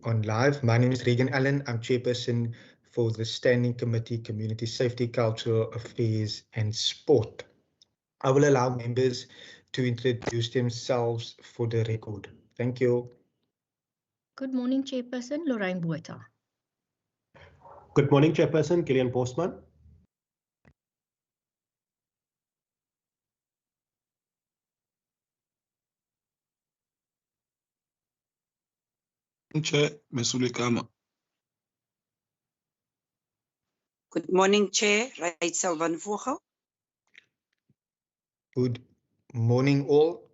on live. My name is Regan Allen. I'm chairperson for the Standing Committee, Community Safety, Cultural Affairs and Sport. I will allow members to introduce themselves for the record. Thank you. Good morning, Chairperson Lorraine Bueta. Good morning, Chairperson Gillian Postman. Chair, Mesuli Kama. Good morning, Chair, Rachel van Vogel. Good morning, all.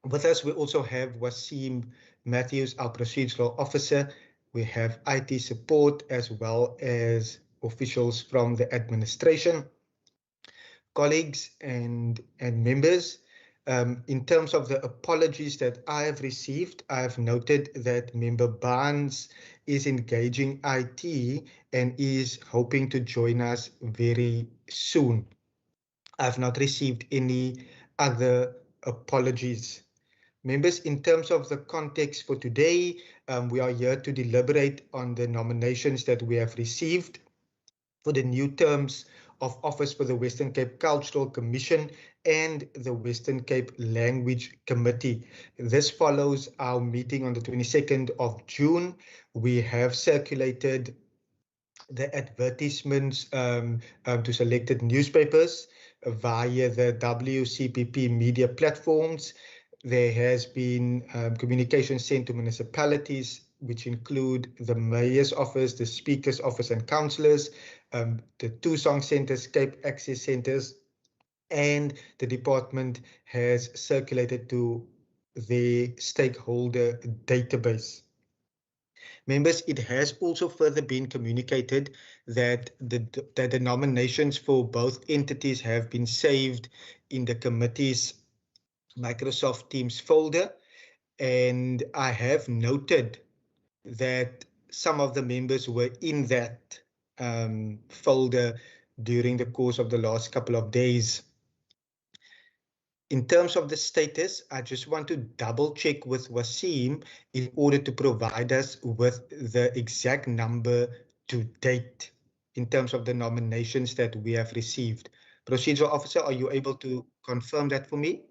With us, we also have Wasim Matthews, our procedural officer. We have IT support as well as officials from the administration. Colleagues and members, in terms of the apologies that I have received, I have noted that Member Barnes is engaging IT and is hoping to join us very soon. I have not received any other apologies. Members, in terms of the context for today, we are here to deliberate on the nominations that we have received for the new terms of office for the Western Cape Cultural Commission and the Western Cape Language Committee. This follows our meeting on the 22nd of June. We have circulated the advertisements to selected newspapers via the WCPP media platforms. There has been communication sent to municipalities, which include the Mayor's Office, the Speaker's Office and Councillors, the two song centres, Cape Access Centres, and the department has circulated to the stakeholder database. Members, it has also further been communicated that the nominations for both entities have been saved in the committee's Microsoft Teams folder, and I have noted that some of the members were in that folder during the course of the last couple of days. In terms of the status, I just want to double check with Wasim in order to provide us with the exact number to date in terms of the nominations that we have received. Procedural Officer, are you able to confirm that for me?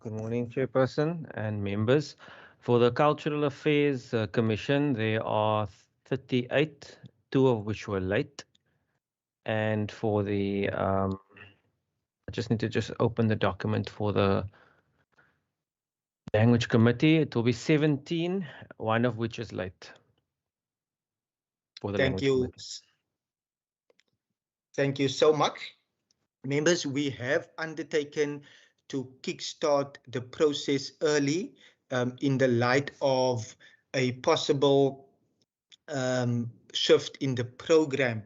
Good morning, Chairperson and members. For the Cultural Affairs Commission, there are 38, 2 of which were late. And for the, I just need to open the document for the Language Committee. It will be 17, 1 of which is late. For the Thank you. Thank you so much. Members, we have undertaken to kickstart the process early in the light of a possible shift in the program,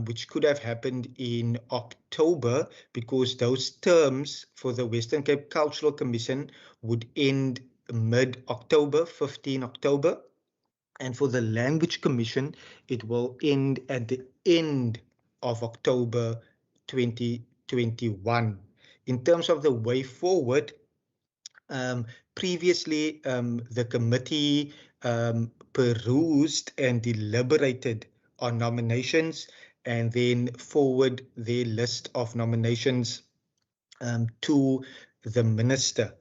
which could have happened in October, because those terms for the Western Cape Cultural Commission would end mid-October, 15 October. And for the Language Commission, it will end at the end of October 2021. In terms of the way forward, previously the committee perused and deliberated on nominations and then forward their list of nominations to the minister.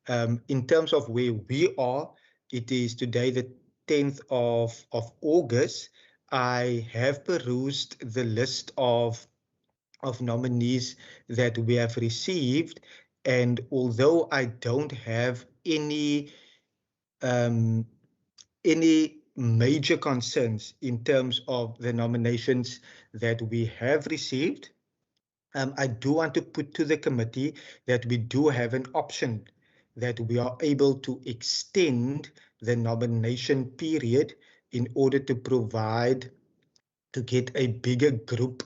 In terms of where we are, it is today the 10th of August. I have perused the list of nominees that we have received, and although I don't have any major concerns in terms of the nominations that we have received, I do want to put to the committee that we do have an option that we are able to extend the nomination period in order to provide, to get a bigger group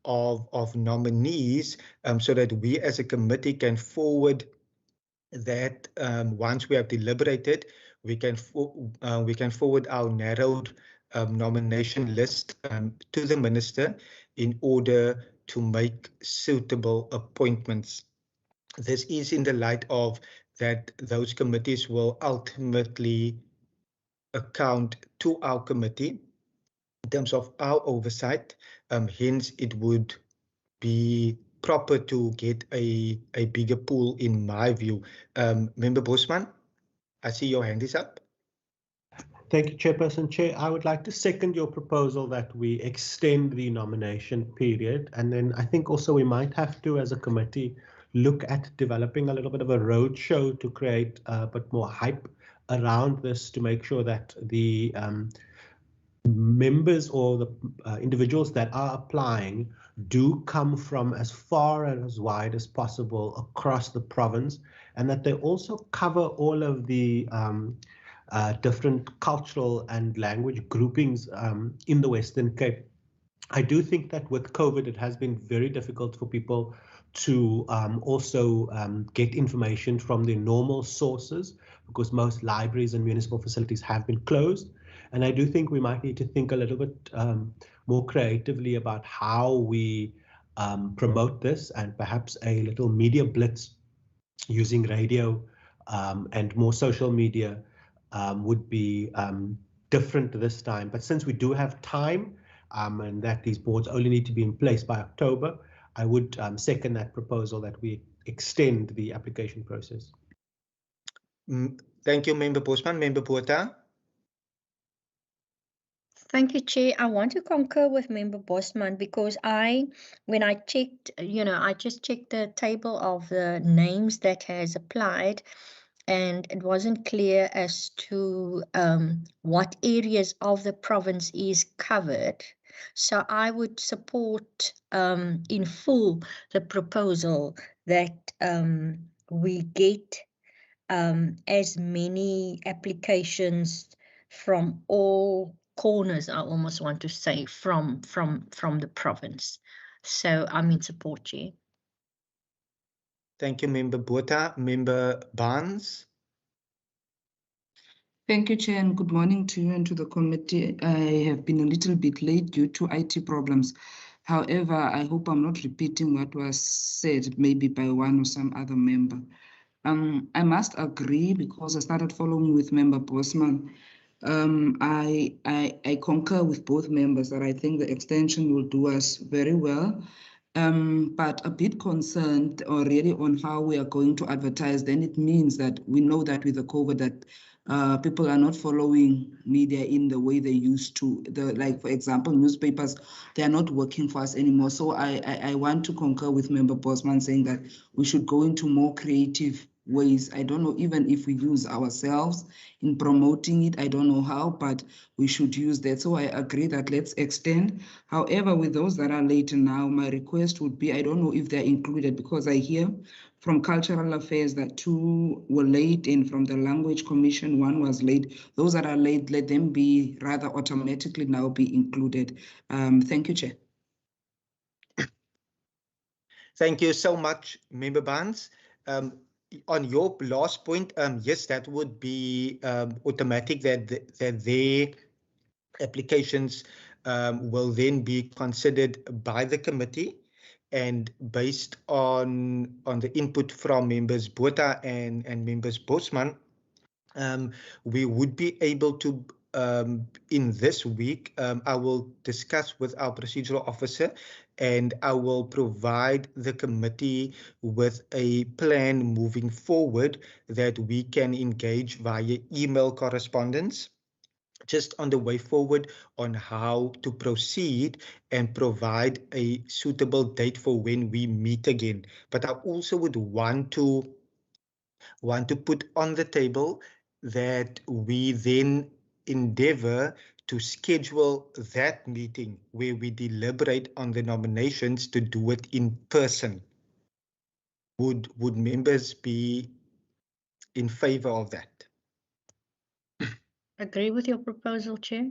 of nominees, so that we as a committee can forward that once we have deliberated, we can forward our narrowed nomination list to the minister in order to make suitable appointments. This is in the light of that those committees will ultimately account to our committee in terms of our oversight. Hence, it would be proper to get a bigger pool, in my view. Member Bosman, I see your hand is up. Thank you, Chairperson. Chair, I would like to second your proposal that we extend the nomination period. And then I think also we might have to, as a committee, look at developing a little bit of a roadshow to create a bit more hype around this, to make sure that the members or the individuals that are applying do come from as far and as wide as possible across the province, and that they also cover all of the different cultural and language groupings in the Western Cape. I do think that with COVID, it has been very difficult for people to also get information from their normal sources, because most libraries and municipal facilities have been closed. And I do think we might need to think a little bit more creatively about how we promote this, and perhaps a little media blitz using radio and more social media would be different this time. But since we do have time and that these boards only need to be in place by October, I would second that proposal that we extend the application process. Thank you, Member Bosman. Member Botha. Thank you, Chair. I want to concur with Member Bosman, because when I checked, I just checked the table of the names that has applied, and it wasn't clear as to what areas of the province is covered. So I would support in full the proposal that we get as many applications from all corners, I almost want to say, from the province. So I'm in support, Chair. Thank you, Member Botha. Member Barnes. Thank you, Chair, and good morning to you and to the committee. I have been a little bit late due to IT problems. However, I hope I'm not repeating what was said, maybe by one or some other member. I must agree, because I started following with Member Bosman. I concur with both members that I think the extension will do us very well. But a bit concerned already on how we are going to advertise. Then it means that we know that with the COVID that people are not following media in the way they used to. Like, for example, newspapers, they are not working for us anymore. So I want to concur with Member Bosman saying that we should go into more creative ways. I don't know even if we use ourselves in promoting it. I don't know how, but we should use that. So I agree that let's extend. However, with those that are late now, my request would be, I don't know if they're included, because I hear from Cultural Affairs that 2 were late, and from the Language Commission 1 was late. Those that are late, let them be rather automatically now be included. Thank you, Chair. Thank you so much, Member Barnes. On your last point, yes, that would be automatic, that their applications will then be considered by the committee, and based on the input from Members Botha and Members Bosman, we would be able to, in this week, I will discuss with our procedural officer, and I will provide the committee with a plan moving forward that we can engage via email correspondence, just on the way forward on how to proceed and provide a suitable date for when we meet again. But I also would want to put on the table that we then endeavor to schedule that meeting where we deliberate on the nominations, to do it in person. Would members be in favor of that? Agree with your proposal, Chair.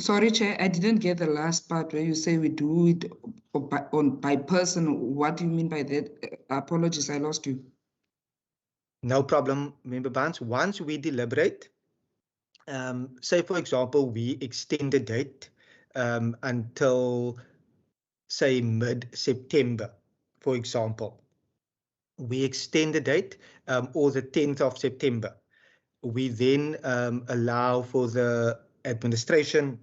Sorry, Chair, I didn't get the last part where you say we do it by person. What do you mean by that? Apologies, I lost you. No problem, Member Barnes. Once we deliberate, say, for example, we extend the date until, say, mid-September, for example. we extend the date or the 10th of September. We then allow for the administration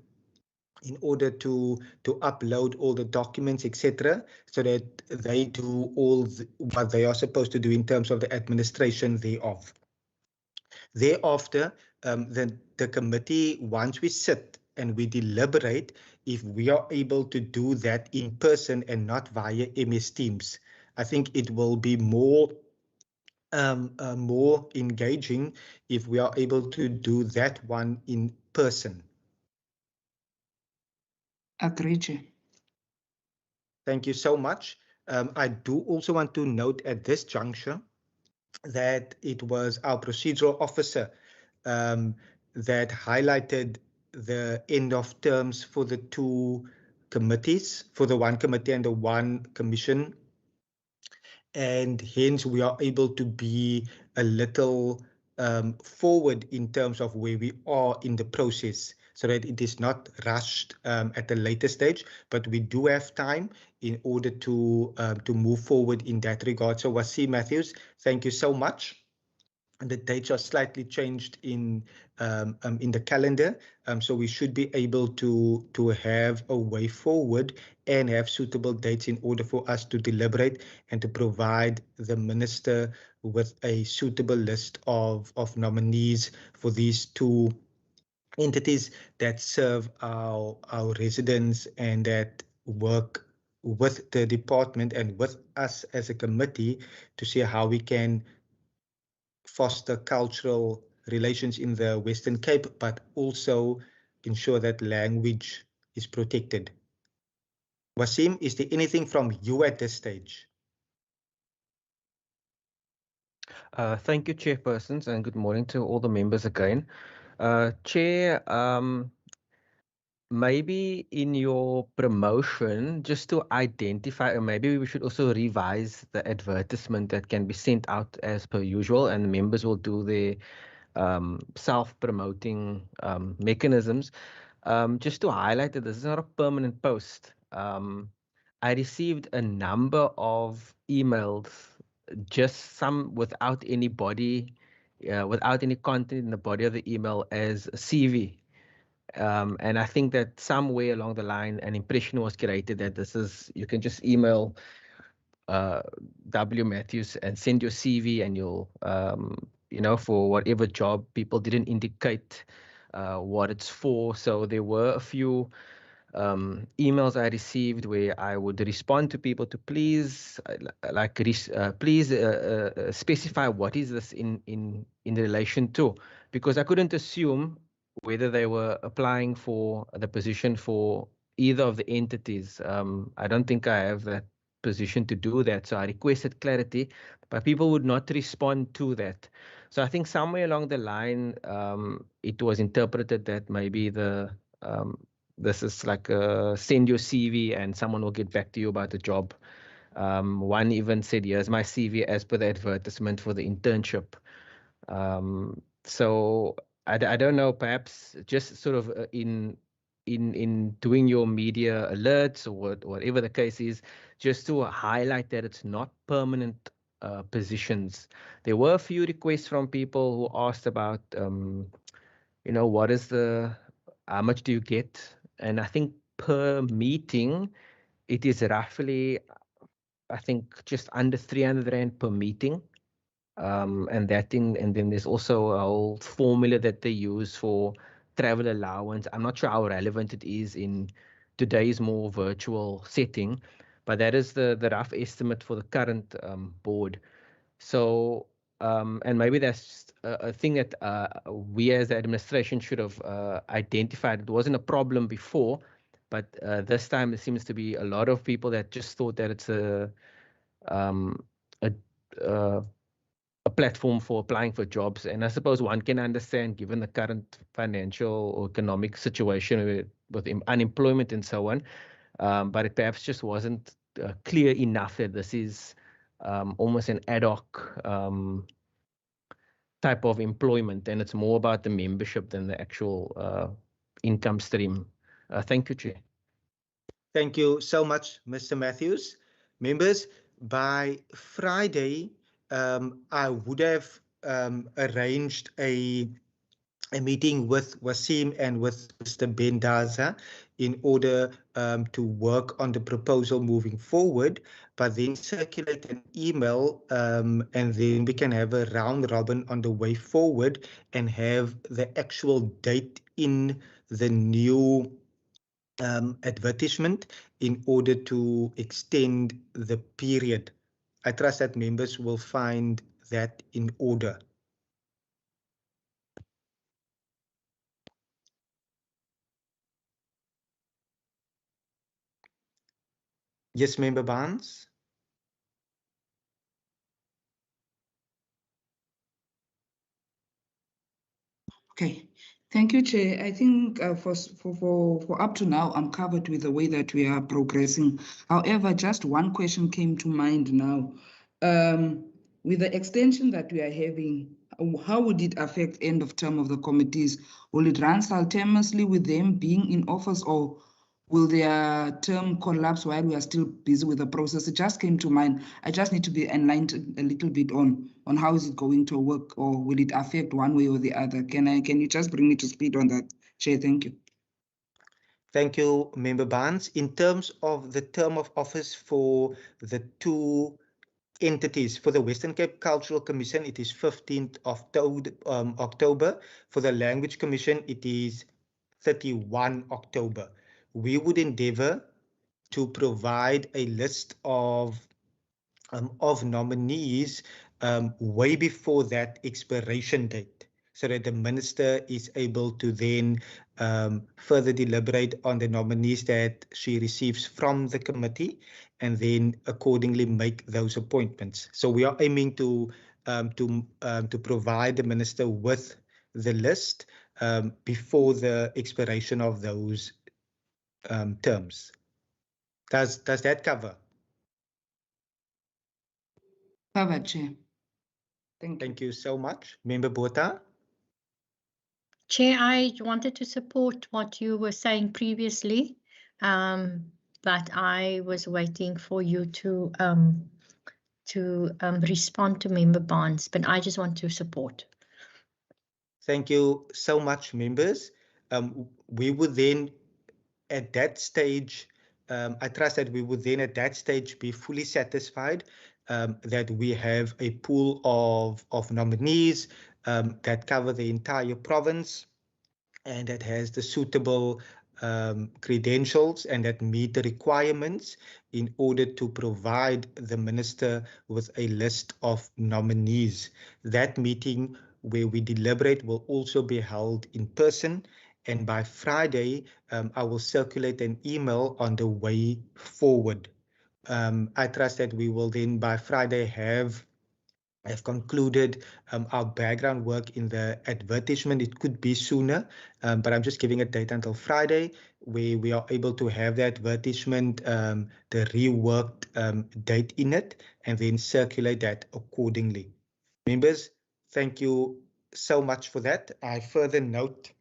in order to upload all the documents, etc., so that they do all what they are supposed to do in terms of the administration thereof. Thereafter, the committee, once we sit and we deliberate, if we are able to do that in person and not via MS Teams, I think it will be more engaging if we are able to do that one in person. Agreed, Chair. Thank you so much. I do also want to note at this juncture that it was our procedural officer that highlighted the end of terms for the two committees, for the one committee and the one commission. And hence we are able to be a little forward in terms of where we are in the process, so that it is not rushed at a later stage, but we do have time in order to move forward in that regard. So Wasim Matthews, thank you so much. And the dates are slightly changed in the calendar, so we should be able to have a way forward and have suitable dates in order for us to deliberate and to provide the minister with a suitable list of nominees for these two entities that serve our residents and that work with the department and with us as a committee to see how we can foster cultural relations in the Western Cape, but also ensure that language is protected. Wasim, is there anything from you at this stage? Thank you, chairpersons, and good morning to all the members again. Chair, maybe in your promotion, just to identify, or maybe we should also revise the advertisement that can be sent out as per usual, and members will do their self-promoting mechanisms. Just to highlight that this is not a permanent post. I received a number of emails, just some without any body, without any content in the body of the email as a CV. And I think that somewhere along the line, an impression was created that this is, you can just email W. Matthews and send your CV and you'll, you know, for whatever job. People didn't indicate what it's for. So there were a few emails I received where I would respond to people to please, please specify what is this in relation to, because I couldn't assume whether they were applying for the position for either of the entities. I don't think I have that position to do that, so I requested clarity, but people would not respond to that. So I think somewhere along the line, it was interpreted that maybe this is like send your CV and someone will get back to you about the job. One even said, here's my CV as per the advertisement for the internship. So I don't know, perhaps just sort of in doing your media alerts or whatever the case is, just to highlight that it's not permanent positions. There were a few requests from people who asked about, you know, what is how much do you get? And I think per meeting, it is roughly, I think, just under 300 Rand per meeting. And then there's also a whole formula that they use for travel allowance. I'm not sure how relevant it is in today's more virtual setting, but that is the rough estimate for the current board. So, and maybe that's a thing that we as the administration should have identified. It wasn't a problem before, but this time there seems to be a lot of people that just thought that it's a platform for applying for jobs. And I suppose one can understand, given the current financial or economic situation with unemployment and so on, but it perhaps just wasn't clear enough that this is almost an ad hoc type of employment, and it's more about the membership than the actual income stream. Thank you, Chair. Thank you so much, Mr. Matthews. Members, by Friday, I would have arranged a meeting with Wasim and with Mr. Bendaza in order to work on the proposal moving forward, but then circulate an email and then we can have a round robin on the way forward and have the actual date in the new advertisement in order to extend the period. I trust that members will find that in order. Yes, Member Barnes? Okay, thank you, Chair. I think for up to now, I'm covered with the way that we are progressing. However, just one question came to mind now. With the extension that we are having, how would it affect end of term of the committees? Will it run simultaneously with them being in office, or will their term collapse while we are still busy with the process? It just came to mind. I just need to be enlightened a little bit on how is it going to work, or will it affect one way or the other? Can you just bring me to speed on that, Chair? Thank you. Thank you, Member Barnes. In terms of the term of office for the two entities, for the Western Cape Cultural Commission, it is 15th of October. For the Language Commission, it is 31 October. We would endeavor to provide a list of nominees way before that expiration date, so that the minister is able to then further deliberate on the nominees that she receives from the committee and then accordingly make those appointments. So we are aiming to provide the minister with the list before the expiration of those terms. Does that cover? Covered, Chair. Thank you. Thank you so much. Member Botha? Chair, I wanted to support what you were saying previously, but I was waiting for you to respond to Member Barnes, but I just want to support. Thank you so much, members. We would then, at that stage, I trust that we would then at that stage be fully satisfied that we have a pool of nominees that cover the entire province and that has the suitable credentials and that meet the requirements in order to provide the minister with a list of nominees. That meeting where we deliberate will also be held in person, and by Friday, I will circulate an email on the way forward. I trust that we will then by Friday have concluded our background work in the advertisement. It could be sooner, but I'm just giving a date until Friday where we are able to have the advertisement, the reworked date in it, and then circulate that accordingly. Members, thank you so much for that. I further note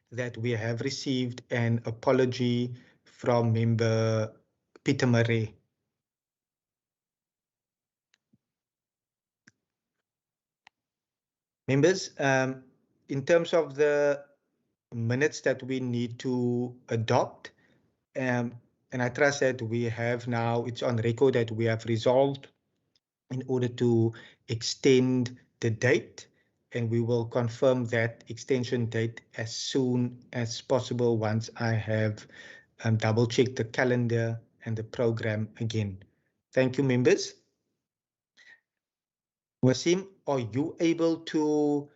that we have received an apology from Member Peter Murray. Members, in terms of the minutes that we need to adopt, and I trust that we have now, it's on record that we have resolved in order to extend the date, and we will confirm that extension date as soon as possible once I have double-checked the calendar and the program again. Thank you, members. Wasim, are you able to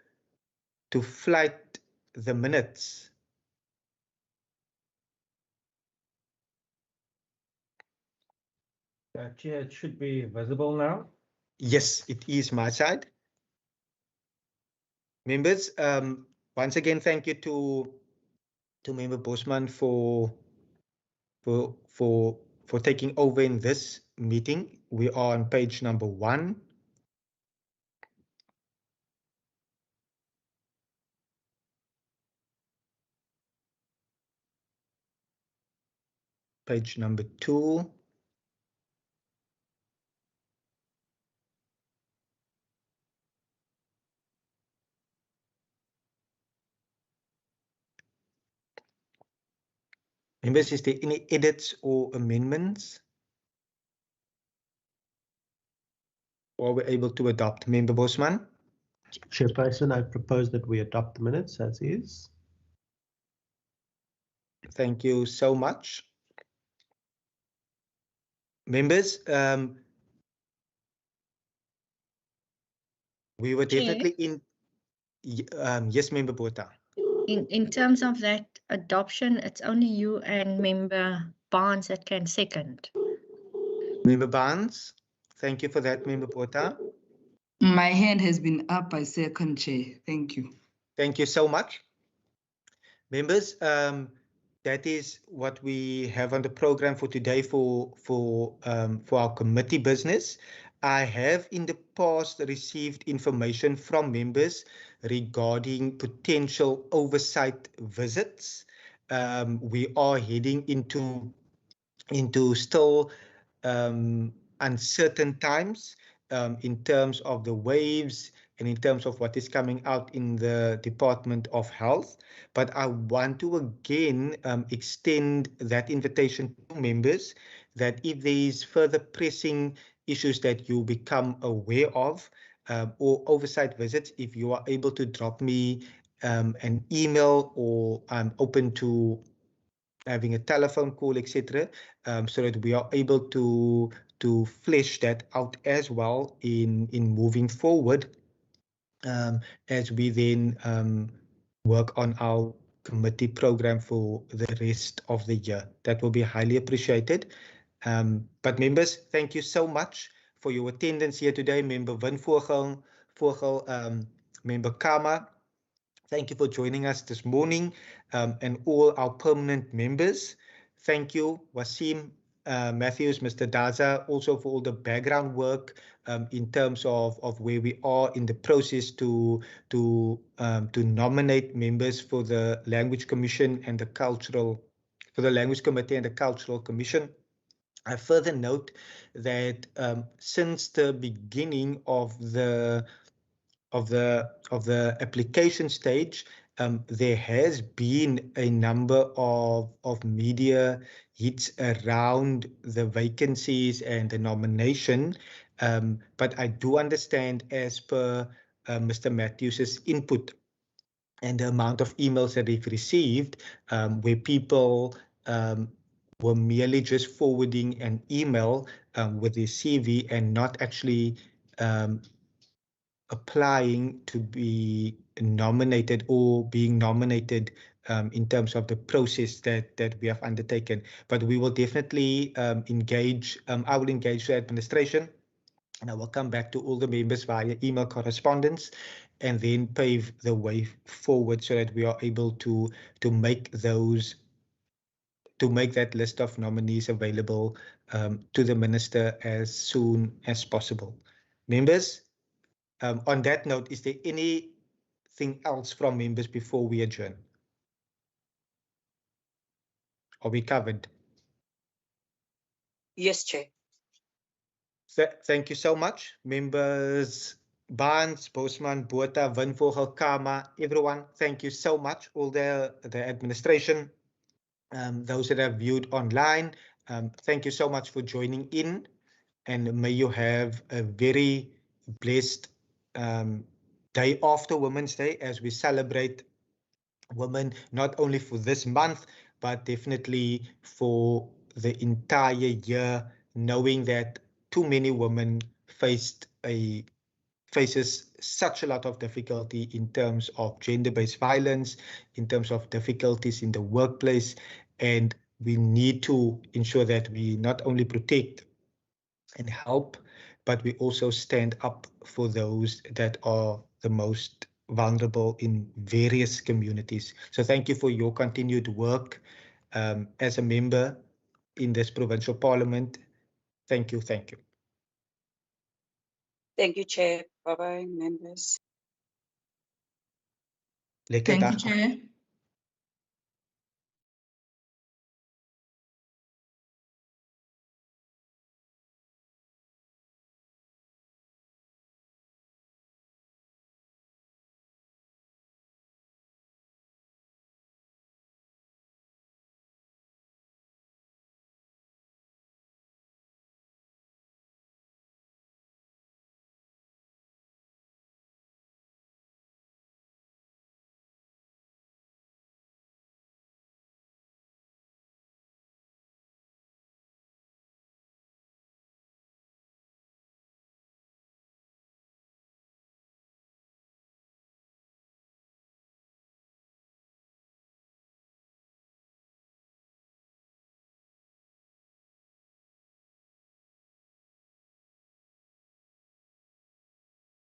flight the minutes? Chair, it should be visible now. Yes, it is my side. Members, once again, thank you to Member Bosman for taking over in this meeting. We are on page number 1. Page number 2. Members, is there any edits or amendments? Or are we able to adopt? Member Bosman? Chairperson, I propose that we adopt the minutes as is. Thank you so much. Members, we were Chair? definitely in, yes, Member Botha. In terms of that adoption, it's only you and Member Barnes that can second. Member Barnes, thank you for that, Member Botha. My hand has been up by second, Chair. Thank you. Thank you so much. Members, that is what we have on the program for today for our committee business. I have in the past received information from members regarding potential oversight visits. We are heading into still uncertain times in terms of the waves and in terms of what is coming out in the Department of Health. But I want to again extend that invitation to members that if there is further pressing issues that you become aware of or oversight visits, if you are able to drop me an email, or I'm open to having a telephone call, etc., so that we are able to flesh that out as well in moving forward, as we then work on our committee program for the rest of the year. That will be highly appreciated. But members, thank you so much for your attendance here today. Member Vin Vogel, Member Kama, thank you for joining us this morning, and all our permanent members. Thank you, Wasim, Matthews, Mr. Daza, also for all the background work in terms of where we are in the process to nominate members for the Language Commission and for the Language Committee and the Cultural Commission. I further note that since the beginning of the application stage, there has been a number of media hits around the vacancies and the nomination, but I do understand, as per Mr. Matthews's input and the amount of emails that we've received, where people were merely just forwarding an email with their CV and not actually applying to be nominated or being nominated in terms of the process that we have undertaken. But we will definitely engage, I will engage the administration, and I will come back to all the members via email correspondence, and then pave the way forward so that we are able to make that list of nominees available to the minister as soon as possible. Members, on that note, is there anything else from members before we adjourn? Are we covered? Yes, Chair. Thank you so much, members Barnes, Bosman, Botha, Vin Vogel, Kama, everyone. Thank you so much, all the administration, those that have viewed online. Thank you so much for joining in, and may you have a very blessed day after Women's Day, as we celebrate women, not only for this month, but definitely for the entire year, knowing that too many women faces such a lot of difficulty in terms of gender-based violence, in terms of difficulties in the workplace, and we need to ensure that we not only protect and help, but we also stand up for those that are the most vulnerable in various communities. So thank you for your continued work as a member in this provincial parliament. Thank you, thank you. Thank you, Chair. Bye-bye, members. Lekker Thank you, dag. Chair.